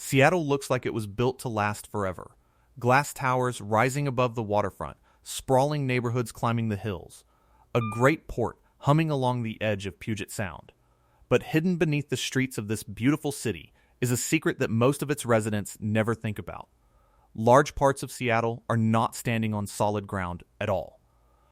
Seattle looks like it was built to last forever. Glass towers rising above the waterfront, sprawling neighborhoods climbing the hills. A great port humming along the edge of Puget Sound. But hidden beneath the streets of this beautiful city is a secret that most of its residents never think about. Large parts of Seattle are not standing on solid ground at all.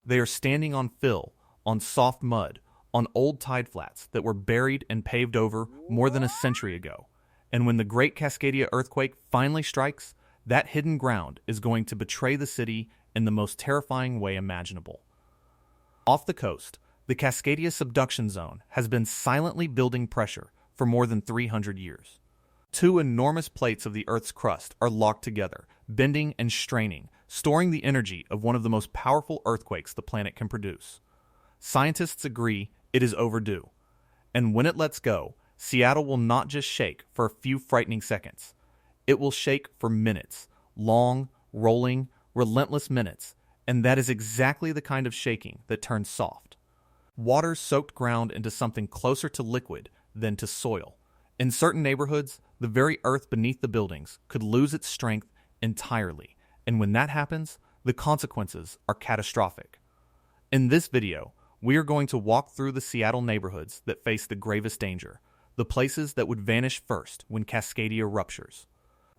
They are standing on fill, on soft mud, on old tideflats that were buried and paved over more than a century ago. And when the Great Cascadia earthquake finally strikes, that hidden ground is going to betray the city in the most terrifying way imaginable. Off the coast, the Cascadia subduction zone has been silently building pressure for more than 300 years. Two enormous plates of the Earth's crust are locked together, bending and straining, storing the energy of one of the most powerful earthquakes the planet can produce. Scientists agree it is overdue. And when it lets go, Seattle will not just shake for a few frightening seconds. It will shake for minutes, long, rolling, relentless minutes, and that is exactly the kind of shaking that turns soft. Water soaked ground into something closer to liquid than to soil. In certain neighborhoods, the very earth beneath the buildings could lose its strength entirely, and when that happens, the consequences are catastrophic. In this video, we are going to walk through the Seattle neighborhoods that face the gravest danger, the places that would vanish first when Cascadia ruptures.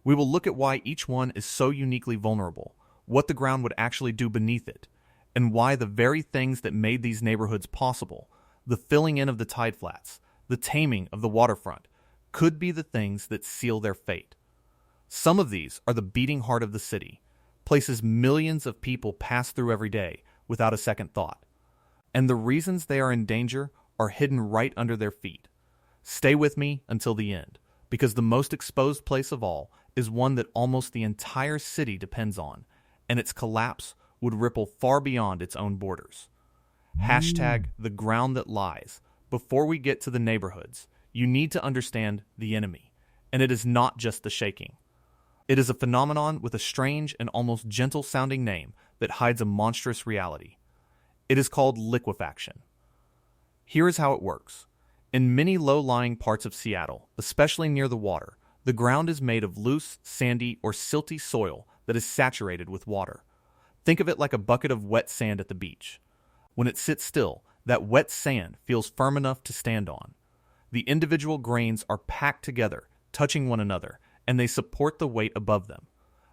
We will look at why each one is so uniquely vulnerable, what the ground would actually do beneath it, and why the very things that made these neighborhoods possible, the filling in of the tideflats, the taming of the waterfront, could be the things that seal their fate. Some of these are the beating heart of the city, places millions of people pass through every day without a second thought. And the reasons they are in danger are hidden right under their feet. Stay with me until the end, because the most exposed place of all is one that almost the entire city depends on, and its collapse would ripple far beyond its own borders. Hashtag the ground that lies. Before we get to the neighborhoods, you need to understand the enemy, and it is not just the shaking. It is a phenomenon with a strange and almost gentle-sounding name that hides a monstrous reality. It is called liquefaction. Here is how it works. In many low-lying parts of Seattle, especially near the water, the ground is made of loose, sandy, or silty soil that is saturated with water. Think of it like a bucket of wet sand at the beach. When it sits still, that wet sand feels firm enough to stand on. The individual grains are packed together, touching one another, and they support the weight above them.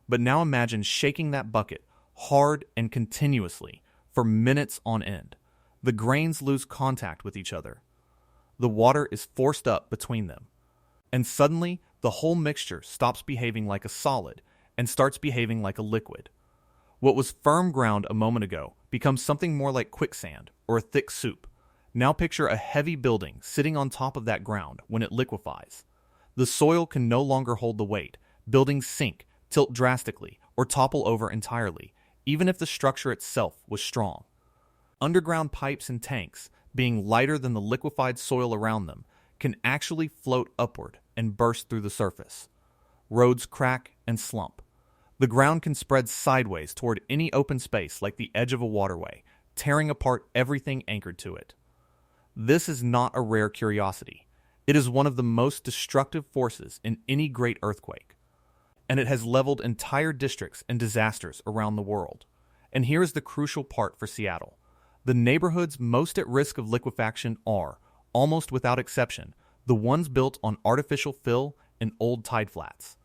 But now imagine shaking that bucket hard and continuously for minutes on end. The grains lose contact with each other. The water is forced up between them. And suddenly, the whole mixture stops behaving like a solid and starts behaving like a liquid. What was firm ground a moment ago becomes something more like quicksand or a thick soup. Now picture a heavy building sitting on top of that ground when it liquefies. The soil can no longer hold the weight. Buildings sink, tilt drastically, or topple over entirely, even if the structure itself was strong. Underground pipes and tanks, being lighter than the liquefied soil around them, can actually float upward and burst through the surface. Roads crack and slump. The ground can spread sideways toward any open space like the edge of a waterway, tearing apart everything anchored to it. This is not a rare curiosity. It is one of the most destructive forces in any great earthquake. And it has leveled entire districts and disasters around the world. And here is the crucial part for Seattle. The neighborhoods most at risk of liquefaction are, almost without exception, the ones built on artificial fill and old tideflats.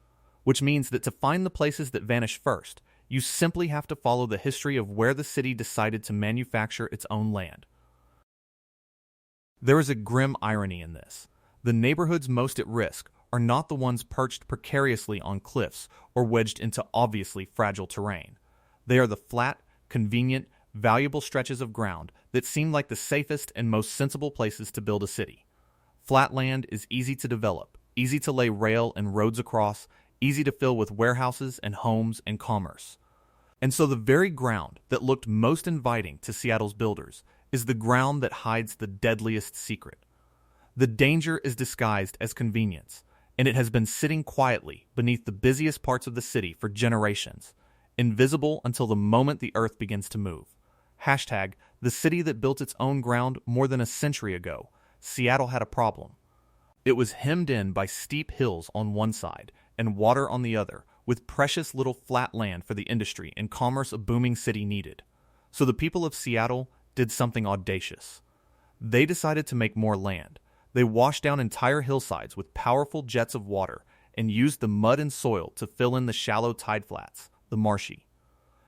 Which means that to find the places that vanish first, you simply have to follow the history of where the city decided to manufacture its own land. There is a grim irony in this. The neighborhoods most at risk are not the ones perched precariously on cliffs or wedged into obviously fragile terrain. They are the flat, convenient, valuable stretches of ground that seem like the safest and most sensible places to build a city. Flat land is easy to develop, easy to lay rail and roads across, easy to fill with warehouses and homes and commerce. And so the very ground that looked most inviting to Seattle's builders is the ground that hides the deadliest secret. The danger is disguised as convenience, and it has been sitting quietly beneath the busiest parts of the city for generations, invisible until the moment the earth begins to move. Hashtag the city that built its own ground more than a century ago. Seattle had a problem. It was hemmed in by steep hills on one side and water on the other, with precious little flat land for the industry and commerce a booming city needed. So the people of Seattle did something audacious. They decided to make more land. They washed down entire hillsides with powerful jets of water and used the mud and soil to fill in the shallow tideflats, the marshy,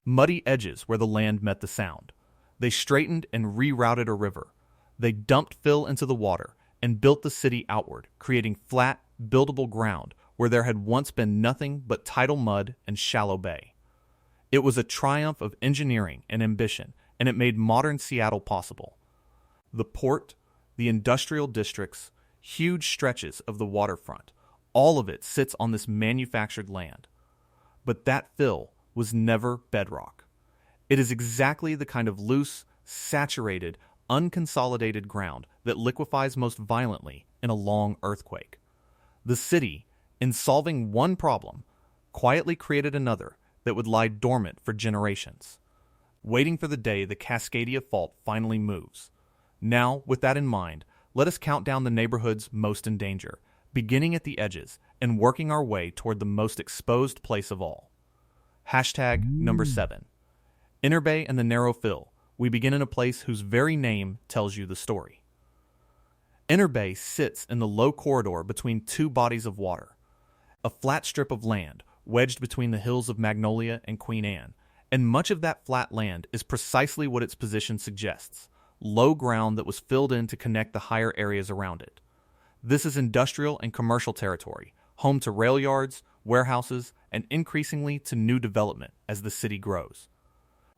muddy edges where the land met the sound. They straightened and rerouted a river. They dumped fill into the water and built the city outward, creating flat, buildable ground where there had once been nothing but tidal mud and shallow bay. It was a triumph of engineering and ambition, and it made modern Seattle possible. The port, the industrial districts, huge stretches of the waterfront, all of it sits on this manufactured land. But that fill was never bedrock. It is exactly the kind of loose, saturated, unconsolidated ground that liquefies most violently in a long earthquake. The city, in solving one problem, quietly created another that would lie dormant for generations, waiting for the day the Cascadia Fault finally moves. Now, with that in mind, let us count down the neighborhoods most in danger, beginning at the edges and working our way toward the most exposed place of all. Hashtag number 7. Interbay and the narrow fill. We begin in a place whose very name tells you the story. Interbay sits in the low corridor between two bodies of water, a flat strip of land wedged between the hills of Magnolia and Queen Anne, and much of that flat land is precisely what its position suggests, low ground that was filled in to connect the higher areas around it. This is industrial and commercial territory, home to rail yards, warehouses, and increasingly to new development as the city grows.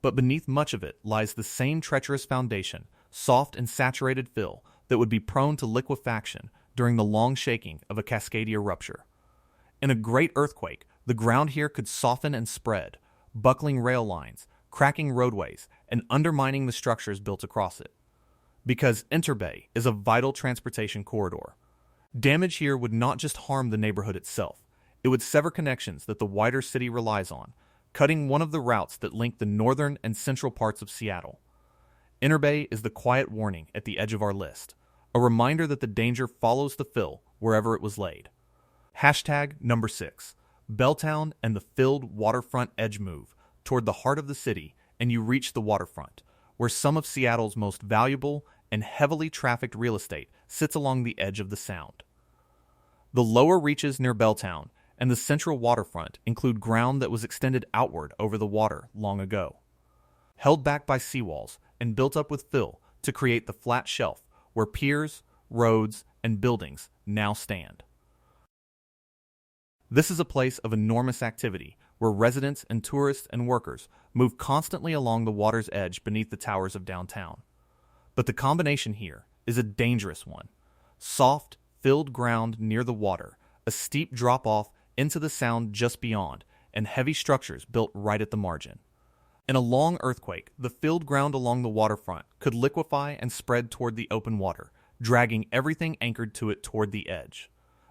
But beneath much of it lies the same treacherous foundation, soft and saturated fill, that would be prone to liquefaction during the long shaking of a Cascadia rupture. In a great earthquake, the ground here could soften and spread, buckling rail lines, cracking roadways, and undermining the structures built across it. Because Interbay is a vital transportation corridor. Damage here would not just harm the neighborhood itself, it would sever connections that the wider city relies on, cutting one of the routes that link the northern and central parts of Seattle. Interbay is the quiet warning at the edge of our list, a reminder that the danger follows the fill wherever it was laid. Hashtag number 6. Belltown and the filled waterfront edge move toward the heart of the city, and you reach the waterfront, where some of Seattle's most valuable and heavily trafficked real estate sits along the edge of the sound. The lower reaches near Belltown and the central waterfront include ground that was extended outward over the water long ago, held back by seawalls and built up with fill to create the flat shelf where piers, roads, and buildings now stand. This is a place of enormous activity where residents and tourists and workers move constantly along the water's edge beneath the towers of downtown. But the combination here is a dangerous one. Soft, filled ground near the water, a steep drop-off into the sound just beyond, and heavy structures built right at the margin. In a long earthquake, the filled ground along the waterfront could liquefy and spread toward the open water, dragging everything anchored to it toward the edge.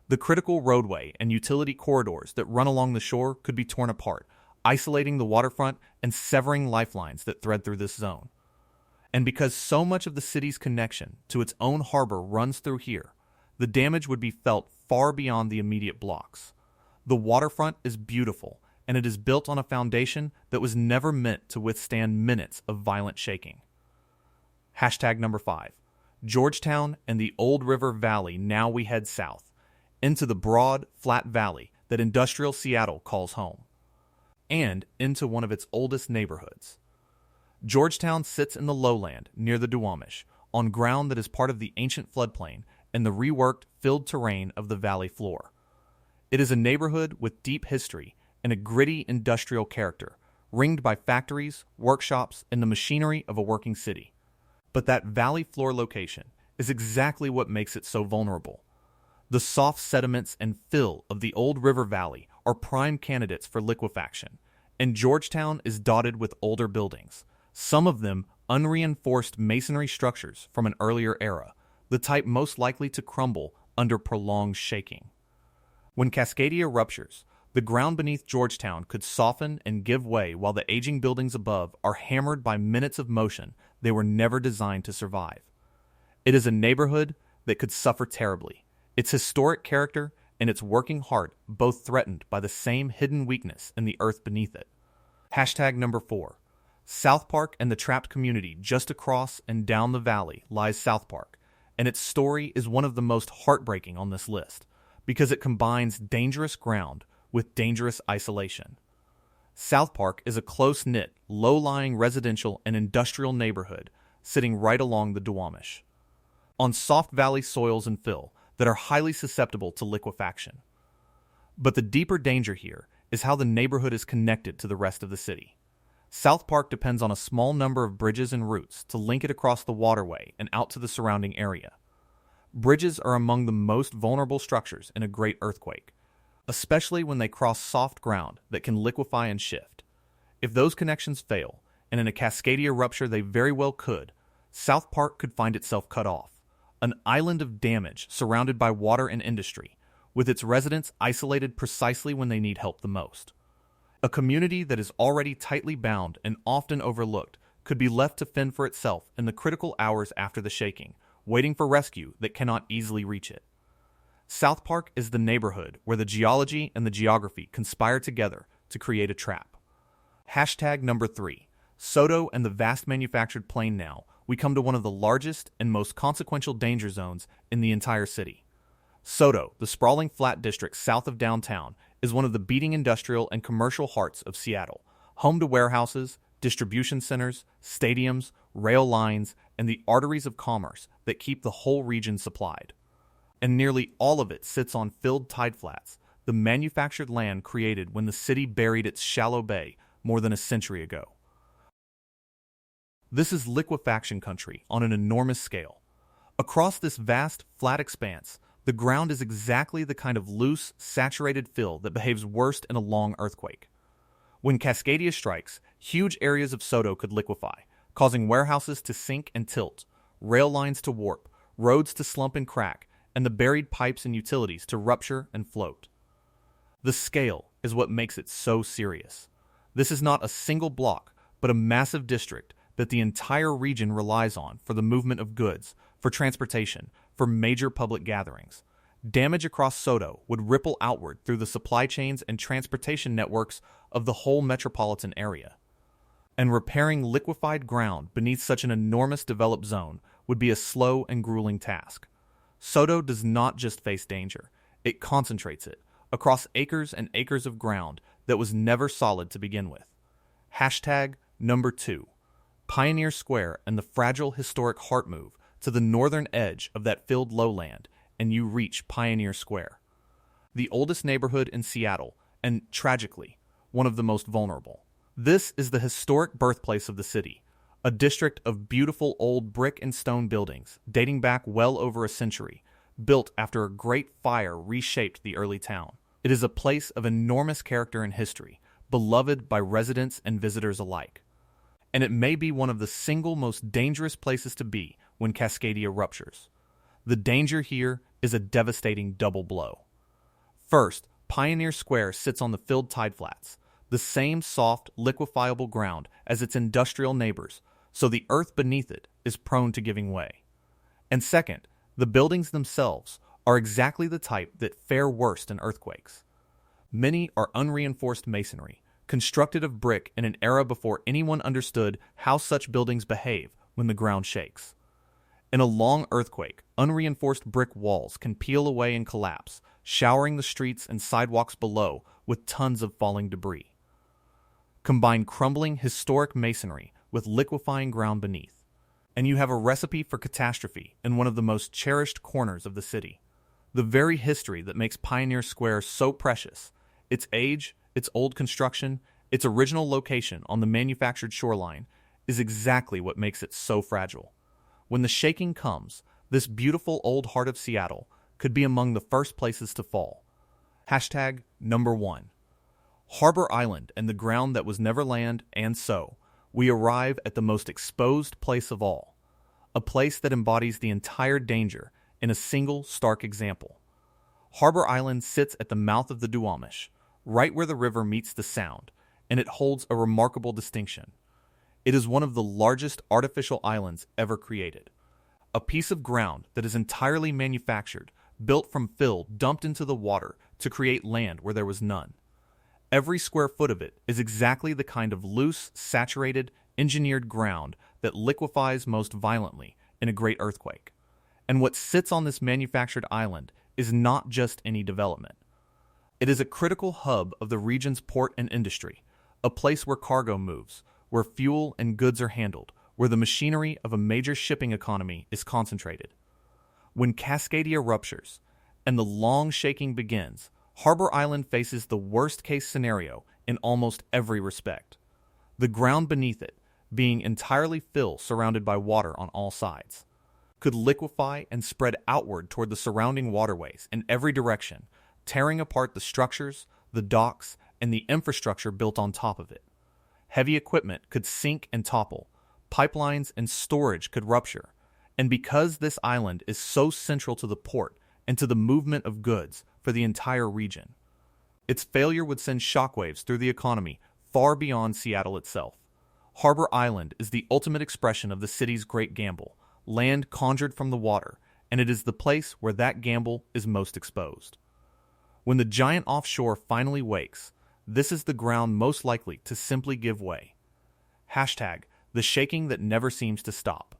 The critical roadway and utility corridors that run along the shore could be torn apart, isolating the waterfront and severing lifelines that thread through this zone. And because so much of the city's connection to its own harbor runs through here, the damage would be felt far beyond the immediate blocks. The waterfront is beautiful, and it is built on a foundation that was never meant to withstand minutes of violent shaking. Hashtag number 5. Georgetown and the Old River Valley. Now we head south, into the broad, flat valley that industrial Seattle calls home, and into one of its oldest neighborhoods. Georgetown sits in the lowland near the Duwamish, on ground that is part of the ancient floodplain and the reworked, filled terrain of the valley floor. It is a neighborhood with deep history and a gritty industrial character, ringed by factories, workshops, and the machinery of a working city. But that valley floor location is exactly what makes it so vulnerable. The soft sediments and fill of the old river valley are prime candidates for liquefaction, and Georgetown is dotted with older buildings, some of them unreinforced masonry structures from an earlier era, the type most likely to crumble under prolonged shaking. When Cascadia ruptures, the ground beneath Georgetown could soften and give way while the aging buildings above are hammered by minutes of motion they were never designed to survive. It is a neighborhood that could suffer terribly, its historic character and its working heart both threatened by the same hidden weakness in the earth beneath it. Hashtag number 4. South Park and the trapped community just across and down the valley lies South Park, and its story is one of the most heartbreaking on this list because it combines dangerous ground with dangerous isolation. South Park is a close-knit, low-lying residential and industrial neighborhood sitting right along the Duwamish, on soft valley soils and fill that are highly susceptible to liquefaction. But the deeper danger here is how the neighborhood is connected to the rest of the city. South Park depends on a small number of bridges and routes to link it across the waterway and out to the surrounding area. Bridges are among the most vulnerable structures in a great earthquake, especially when they cross soft ground that can liquefy and shift. If those connections fail, and in a Cascadia rupture they very well could, South Park could find itself cut off, an island of damage surrounded by water and industry, with its residents isolated precisely when they need help the most. A community that is already tightly bound and often overlooked could be left to fend for itself in the critical hours after the shaking, waiting for rescue that cannot easily reach it. South Park is the neighborhood where the geology and the geography conspire together to create a trap. Hashtag number 3. Sodo and the vast manufactured plain. Now we come to one of the largest and most consequential danger zones in the entire city. Sodo, the sprawling flat district south of downtown, is one of the beating industrial and commercial hearts of Seattle, home to warehouses, distribution centers, stadiums, rail lines, and the arteries of commerce that keep the whole region supplied. And nearly all of it sits on filled tideflats, the manufactured land created when the city buried its shallow bay more than a century ago. This is liquefaction country on an enormous scale. Across this vast, flat expanse, the ground is exactly the kind of loose, saturated fill that behaves worst in a long earthquake. When Cascadia strikes, huge areas of Sodo could liquefy, causing warehouses to sink and tilt, rail lines to warp, roads to slump and crack, and the buried pipes and utilities to rupture and float. The scale is what makes it so serious. This is not a single block, but a massive district that the entire region relies on for the movement of goods, for transportation, for major public gatherings. Damage across Sodo would ripple outward through the supply chains and transportation networks of the whole metropolitan area. And repairing liquefied ground beneath such an enormous developed zone would be a slow and grueling task. Sodo does not just face danger, it concentrates it across acres and acres of ground that was never solid to begin with. Hashtag number 2. Pioneer Square and the fragile historic heart move to the northern edge of that filled lowland, and you reach Pioneer Square, the oldest neighborhood in Seattle, and tragically, one of the most vulnerable. This is the historic birthplace of the city, a district of beautiful old brick and stone buildings dating back well over a century, built after a great fire reshaped the early town. It is a place of enormous character and history, beloved by residents and visitors alike. And it may be one of the single most dangerous places to be when Cascadia ruptures. The danger here is a devastating double blow. First, Pioneer Square sits on the filled tideflats, the same soft, liquefiable ground as its industrial neighbors, so the earth beneath it is prone to giving way. And second, the buildings themselves are exactly the type that fare worst in earthquakes. Many are unreinforced masonry, constructed of brick in an era before anyone understood how such buildings behave when the ground shakes. In a long earthquake, unreinforced brick walls can peel away and collapse, showering the streets and sidewalks below with tons of falling debris. Combine crumbling historic masonry with liquefying ground beneath, and you have a recipe for catastrophe in one of the most cherished corners of the city. The very history that makes Pioneer Square so precious, its age, its old construction, its original location on the manufactured shoreline, is exactly what makes it so fragile. When the shaking comes, this beautiful old heart of Seattle could be among the first places to fall. Hashtag number 1. Harbor Island and the ground that was never land, and so we arrive at the most exposed place of all, a place that embodies the entire danger in a single stark example. Harbor Island sits at the mouth of the Duwamish, right where the river meets the Sound, and it holds a remarkable distinction. It is one of the largest artificial islands ever created, a piece of ground that is entirely manufactured, built from fill dumped into the water to create land where there was none. Every square foot of it is exactly the kind of loose, saturated, engineered ground that liquefies most violently in a great earthquake. And what sits on this manufactured island is not just any development. It is a critical hub of the region's port and industry, a place where cargo moves, where fuel and goods are handled, where the machinery of a major shipping economy is concentrated. When Cascadia ruptures and the long shaking begins, Harbor Island faces the worst-case scenario in almost every respect. The ground beneath it, being entirely fill surrounded by water on all sides, could liquefy and spread outward toward the surrounding waterways in every direction, tearing apart the structures, the docks, and the infrastructure built on top of it. Heavy equipment could sink and topple, pipelines and storage could rupture, and because this island is so central to the port and to the movement of goods for the entire region, its failure would send shockwaves through the economy far beyond Seattle itself. Harbor Island is the ultimate expression of the city's great gamble, land conjured from the water, and it is the place where that gamble is most exposed. When the giant offshore finally wakes, this is the ground most likely to simply give way. Hashtag the shaking that never seems to stop.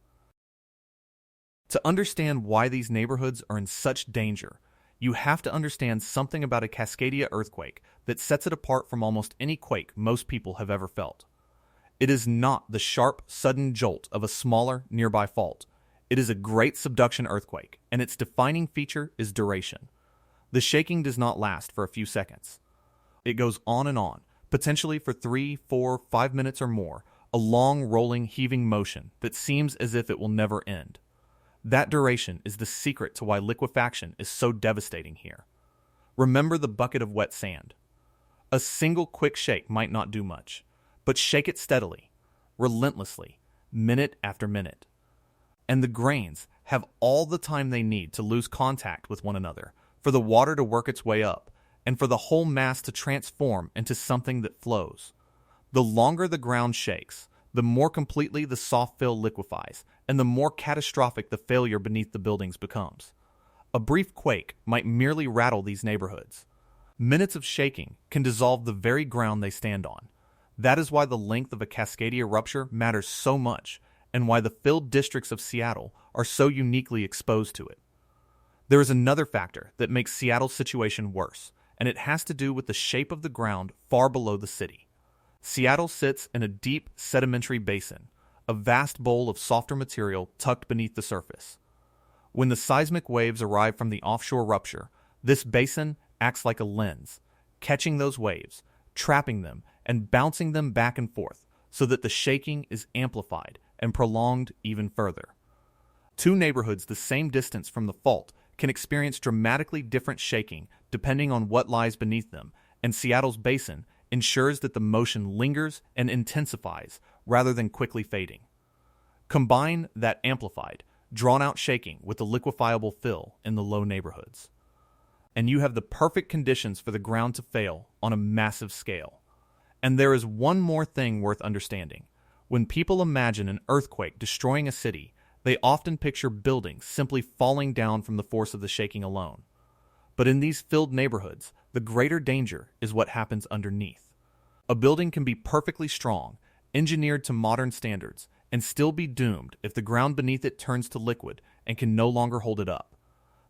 To understand why these neighborhoods are in such danger, you have to understand something about a Cascadia earthquake that sets it apart from almost any quake most people have ever felt. It is not the sharp, sudden jolt of a smaller, nearby fault. It is a great subduction earthquake, and its defining feature is duration. The shaking does not last for a few seconds. It goes on, potentially for 3, 4, 5 minutes or more, a long, rolling, heaving motion that seems as if it will never end. That duration is the secret to why liquefaction is so devastating here. Remember the bucket of wet sand. A single quick shake might not do much, but shake it steadily, relentlessly, minute after minute. And the grains have all the time they need to lose contact with one another, for the water to work its way up, and for the whole mass to transform into something that flows. The longer the ground shakes, the more completely the soft fill liquefies, and the more catastrophic the failure beneath the buildings becomes. A brief quake might merely rattle these neighborhoods. Minutes of shaking can dissolve the very ground they stand on. That is why the length of a Cascadia rupture matters so much, and why the filled districts of Seattle are so uniquely exposed to it. There is another factor that makes Seattle's situation worse, and it has to do with the shape of the ground far below the city. Seattle sits in a deep sedimentary basin, a vast bowl of softer material tucked beneath the surface. When the seismic waves arrive from the offshore rupture, this basin acts like a lens, catching those waves, trapping them, and bouncing them back and forth so that the shaking is amplified and prolonged even further. Two neighborhoods the same distance from the fault can experience dramatically different shaking depending on what lies beneath them, and Seattle's basin ensures that the motion lingers and intensifies rather than quickly fading. Combine that amplified, drawn-out shaking with the liquefiable fill in the low neighborhoods, and you have the perfect conditions for the ground to fail on a massive scale. And there is one more thing worth understanding. When people imagine an earthquake destroying a city, they often picture buildings simply falling down from the force of the shaking alone. But in these filled neighborhoods, the greater danger is what happens underneath. A building can be perfectly strong, engineered to modern standards, and still be doomed if the ground beneath it turns to liquid and can no longer hold it up.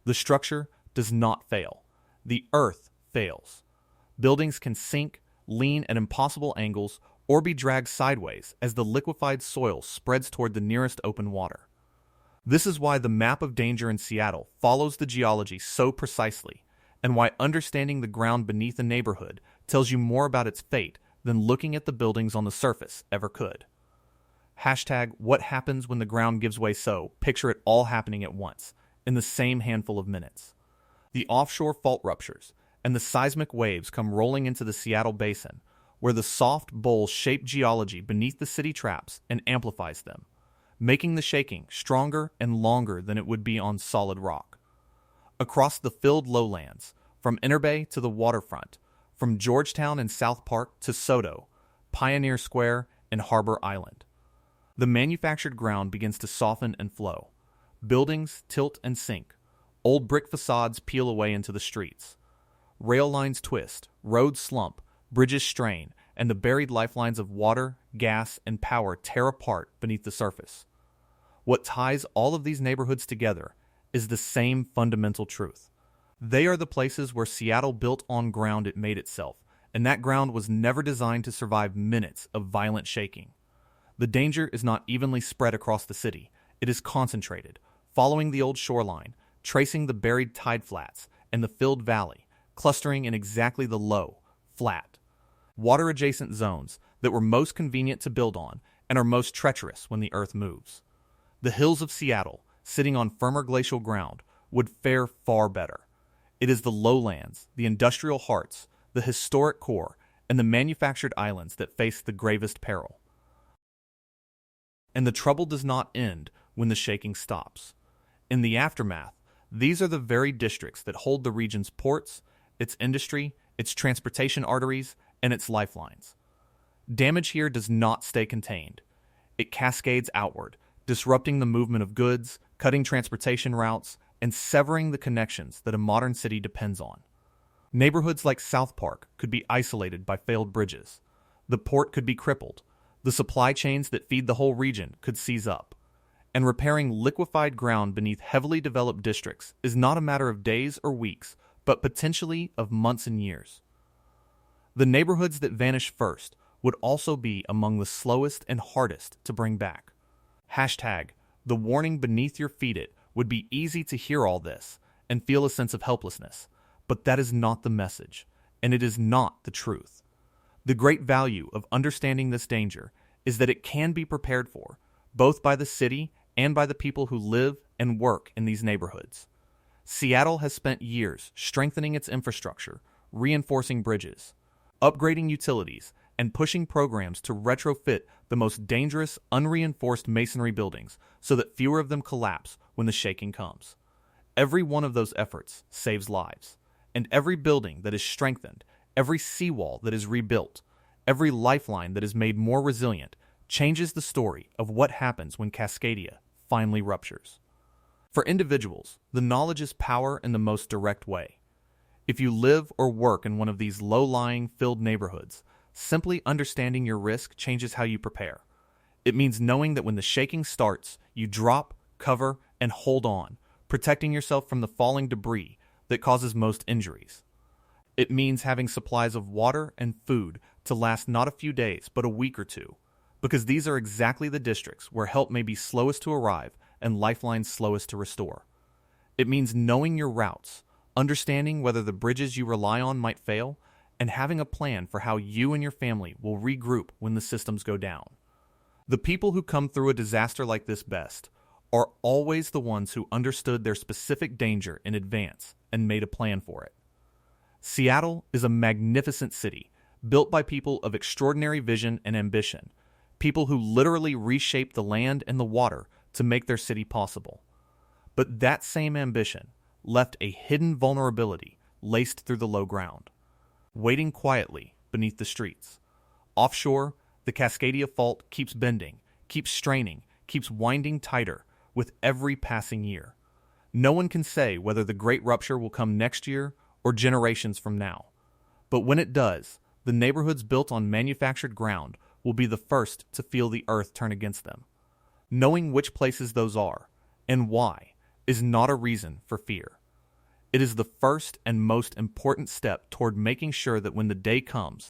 The structure does not fail. The earth fails. Buildings can sink, lean at impossible angles, or be dragged sideways as the liquefied soil spreads toward the nearest open water. This is why the map of danger in Seattle follows the geology so precisely, and why understanding the ground beneath a neighborhood tells you more about its fate than looking at the buildings on the surface ever could. Hashtag what happens when the ground gives way, so picture it all happening at once, in the same handful of minutes. The offshore fault ruptures, and the seismic waves come rolling into the Seattle basin, where the soft bowl-shaped geology beneath the city traps and amplifies them, making the shaking stronger and longer than it would be on solid rock. Across the filled lowlands, from Interbay to the waterfront, from Georgetown and South Park to Sodo, Pioneer Square, and Harbor Island, the manufactured ground begins to soften and flow. Buildings tilt and sink, Old brick facades peel away into the streets. Rail lines twist, roads slump, bridges strain, and the buried lifelines of water, gas, and power tear apart beneath the surface. What ties all of these neighborhoods together is the same fundamental truth. They are the places where Seattle built on ground it made itself, and that ground was never designed to survive minutes of violent shaking. The danger is not evenly spread across the city. It is concentrated, following the old shoreline, tracing the buried tideflats and the filled valley, clustering in exactly the low, flat, water-adjacent zones that were most convenient to build on and are most treacherous when the earth moves. The hills of Seattle, sitting on firmer glacial ground, would fare far better. It is the lowlands, the industrial hearts, the historic core, and the manufactured islands that face the gravest peril. And the trouble does not end when the shaking stops. In the aftermath, these are the very districts that hold the region's ports, its industry, its transportation arteries, and its lifelines. Damage here does not stay contained. It cascades outward, disrupting the movement of goods, cutting transportation routes, and severing the connections that a modern city depends on. Neighborhoods like South Park could be isolated by failed bridges. The port could be crippled. The supply chains that feed the whole region could seize up. And repairing liquefied ground beneath heavily developed districts is not a matter of days or weeks, but potentially of months and years. The neighborhoods that vanish first would also be among the slowest and hardest to bring back. Hashtag, the warning beneath your feet. It would be easy to hear all this and feel a sense of helplessness, but that is not the message, and it is not the truth. The great value of understanding this danger is that it can be prepared for, both by the city and by the people who live and work in these neighborhoods. Seattle has spent years strengthening its infrastructure, reinforcing bridges, upgrading utilities, and pushing programs to retrofit the most dangerous, unreinforced masonry buildings so that fewer of them collapse when the shaking comes. Every one of those efforts saves lives, and every building that is strengthened, every seawall that is rebuilt, every lifeline that is made more resilient changes the story of what happens when Cascadia finally ruptures. For individuals, the knowledge is power in the most direct way. If you live or work in one of these low-lying, filled neighborhoods, simply understanding your risk changes how you prepare. It means knowing that when the shaking starts, you drop, cover, and hold on, protecting yourself from the falling debris that causes most injuries. It means having supplies of water and food to last not a few days, but a week or two, because these are exactly the districts where help may be slowest to arrive and lifelines slowest to restore. It means knowing your routes, understanding whether the bridges you rely on might fail, and having a plan for how you and your family will regroup when the systems go down. The people who come through a disaster like this best are always the ones who understood their specific danger in advance and made a plan for it. Seattle is a magnificent city, built by people of extraordinary vision and ambition, people who literally reshaped the land and the water to make their city possible. But that same ambition left a hidden vulnerability laced through the low ground, waiting quietly beneath the streets. Offshore, the Cascadia Fault keeps bending, keeps straining, keeps winding tighter with every passing year. No one can say whether the great rupture will come next year or generations from now. But when it does, the neighborhoods built on manufactured ground will be the first to feel the earth turn against them. Knowing which places those are, and why, is not a reason for fear. It is the first and most important step toward making sure that when the day comes,